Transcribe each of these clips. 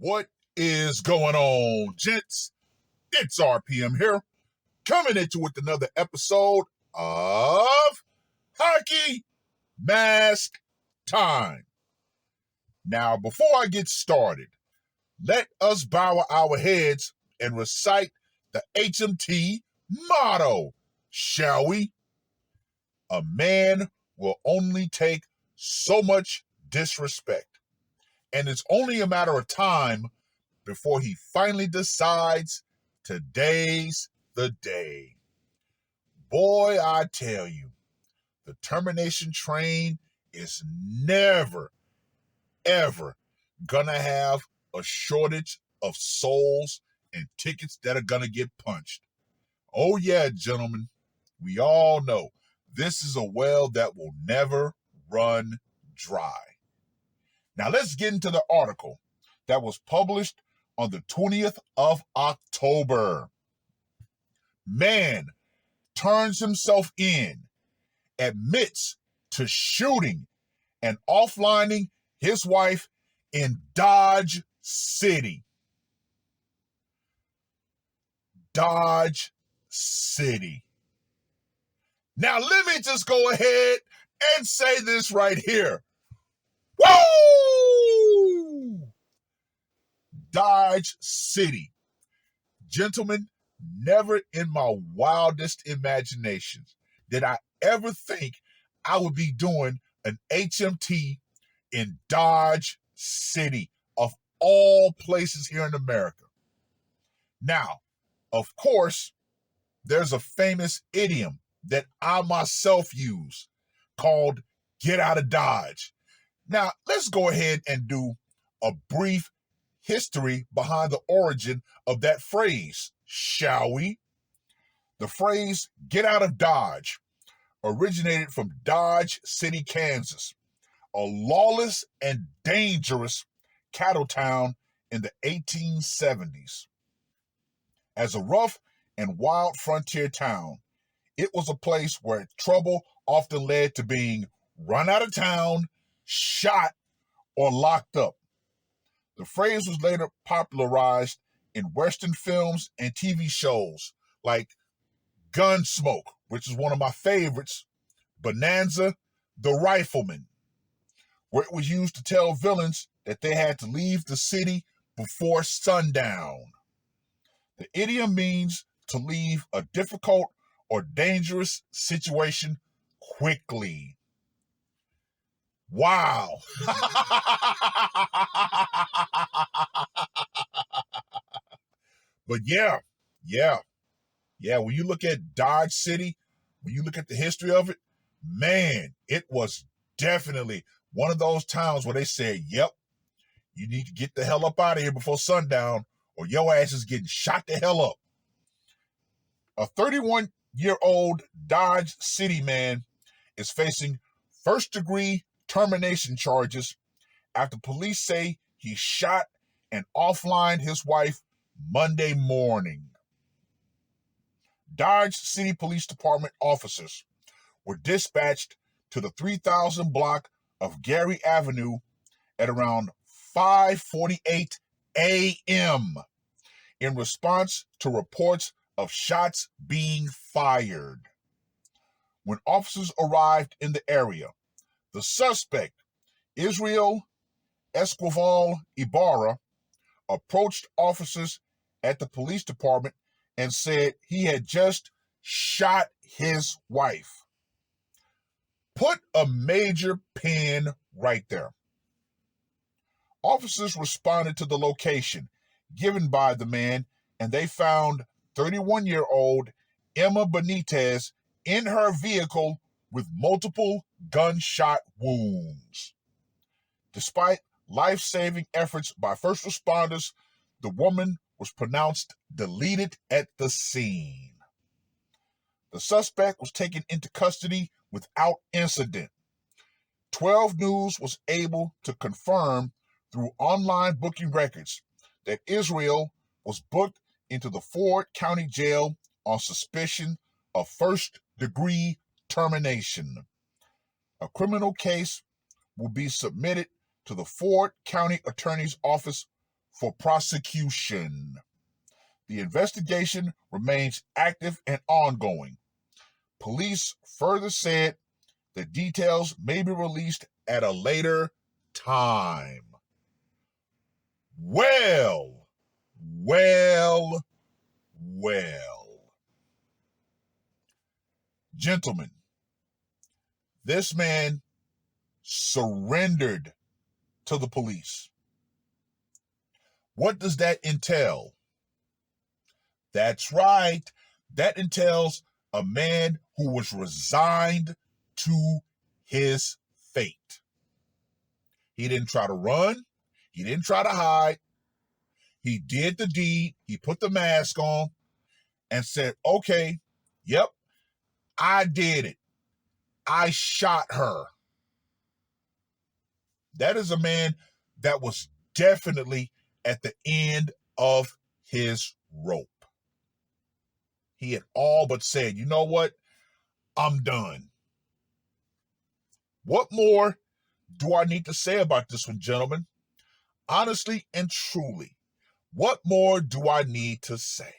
What is going on, gents? It's R.P.M. here, coming at you with another episode of Hockey Mask Time. Now, before I get started, let us bow our heads and recite the HMT motto, shall we? A man will only take so much disrespect, and it's only a matter of time before he finally decides today's the day. Boy, I tell you, the termination train is never, ever gonna have a shortage of souls and tickets that are gonna get punched. Oh yeah, gentlemen, we all know this is a well that will never run dry. Now let's get into the article that was published on the 20th of October. Man turns himself in, admits to shooting and offlining his wife in Dodge City. Dodge City. Now let me just go ahead and say this right here. Woo! Dodge City. Gentlemen, never in my wildest imaginations did I ever think I would be doing an HMT in Dodge City, of all places here in America. Now, of course, there's a famous idiom that I myself use called get out of Dodge. Now, let's go ahead and do a brief history behind the origin of that phrase, shall we? The phrase get out of Dodge originated from Dodge City, Kansas, a lawless and dangerous cattle town in the 1870s. As a rough and wild frontier town, it was a place where trouble often led to being run out of town, shot, or locked up. The phrase was later popularized in Western films and TV shows like Gunsmoke, which is one of my favorites, Bonanza, The Rifleman, where it was used to tell villains that they had to leave the city before sundown. The idiom means to leave a difficult or dangerous situation quickly. Wow. But yeah. When you look at Dodge City, when you look at the history of it, man, it was definitely one of those towns where they said, yep, you need to get the hell up out of here before sundown or your ass is getting shot the hell up. A 31-year-old Dodge City man is facing first-degree termination charges after police say he shot and offlined his wife Monday morning. Dodge City Police Department officers were dispatched to the 3000 block of Gary Avenue at around 5:48 a.m. in response to reports of shots being fired. When officers arrived in the area, the suspect, Israel Esquivel Ibarra, approached officers at the police department and said he had just shot his wife. Put a major pin right there. Officers responded to the location given by the man, and they found 31-year-old Emma Benitez in her vehicle with multiple gunshot wounds. Despite life-saving efforts by first responders, the woman was pronounced deleted at the scene. The suspect was taken into custody without incident. 12 News was able to confirm through online booking records that Israel was booked into the Ford County Jail on suspicion of first-degree termination. A criminal case will be submitted to the Ford County Attorney's Office for prosecution. The investigation remains active and ongoing. Police further said the details may be released at a later time. Well. Gentlemen, this man surrendered to the police. What does that entail? That's right. That entails a man who was resigned to his fate. He didn't try to run. He didn't try to hide. He did the deed. He put the mask on and said, okay, yep, I did it. I shot her. That is a man that was definitely at the end of his rope. He had all but said, you know what? I'm done. What more do I need to say about this one, gentlemen? Honestly and truly, what more do I need to say?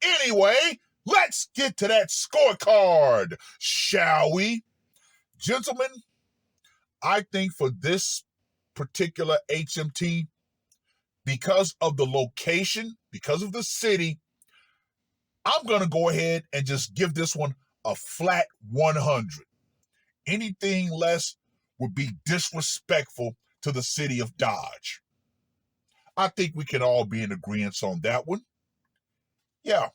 Anyway, let's get to that scorecard, shall we? Gentlemen, I think for this particular HMT, because of the location, because of the city, I'm going to go ahead and just give this one a flat 100. Anything less would be disrespectful to the city of Dodge. I think we can all be in agreement on that one. Yeah,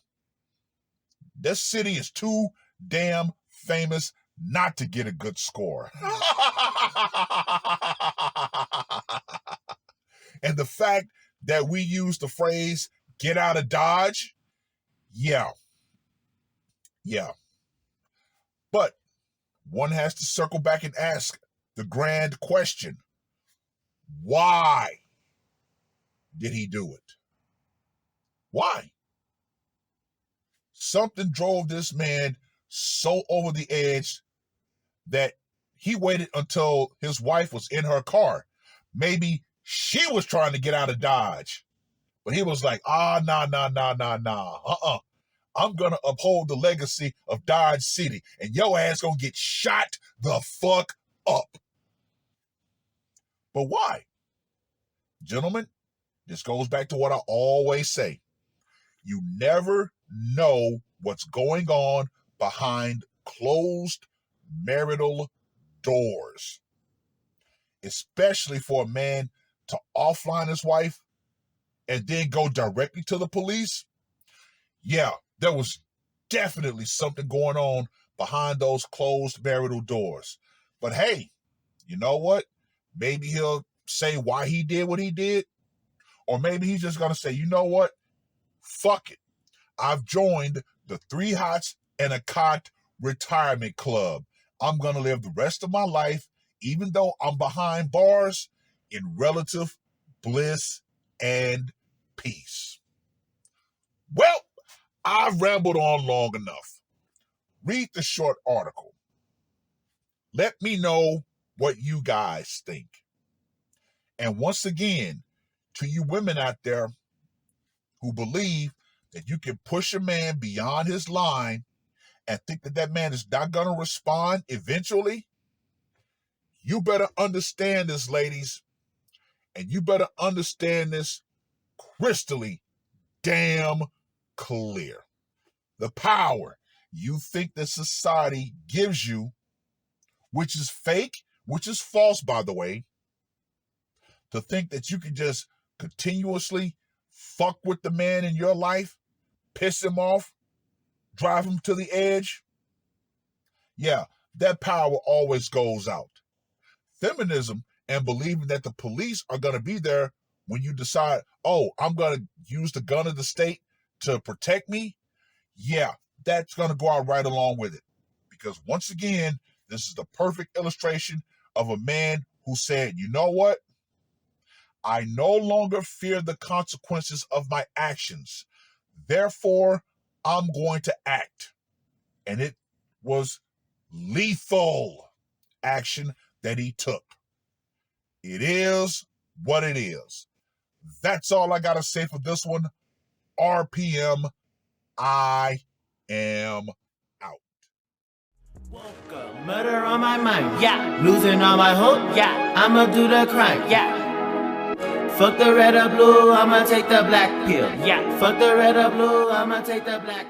this city is too damn famous not to get a good score. And the fact that we use the phrase, get out of Dodge, yeah. But one has to circle back and ask the grand question, why did he do it? Why? Something drove this man so over the edge that he waited until his wife was in her car. Maybe she was trying to get out of Dodge, but he was like, nah. I'm going to uphold the legacy of Dodge City, and your ass going to get shot the fuck up. But why? Gentlemen, this goes back to what I always say. You never know what's going on behind closed marital doors. Especially for a man to offline his wife and then go directly to the police. Yeah, there was definitely something going on behind those closed marital doors. But hey, you know what? Maybe he'll say why he did what he did. Or maybe he's just going to say, you know what? Fuck it. I've joined the 3 Hots and a Cot retirement club. I'm going to live the rest of my life, even though I'm behind bars, in relative bliss and peace. Well, I've rambled on long enough. Read the short article. Let me know what you guys think. And once again, to you women out there who believe that you can push a man beyond his line and think that that man is not going to respond eventually, you better understand this, ladies, and you better understand this crystally damn clear. The power you think that society gives you, which is fake, which is false, by the way, to think that you can just continuously fuck with the man in your life, piss him off, drive him to the edge. Yeah, that power always goes out. Feminism and believing that the police are going to be there when you decide, oh, I'm going to use the gun of the state to protect me. Yeah, that's going to go out right along with it. Because once again, this is the perfect illustration of a man who said, you know what? I no longer fear the consequences of my actions. Therefore, I'm going to act. And it was lethal action that he took. It is what it is. That's all I got to say for this one. RPM, I am out. Woke up, murder on my mind, yeah. Losing all my hope, yeah. I'ma do the crime, yeah. Fuck the red or blue, I'ma take the black pill, yeah. Fuck the red or blue, I'ma take the black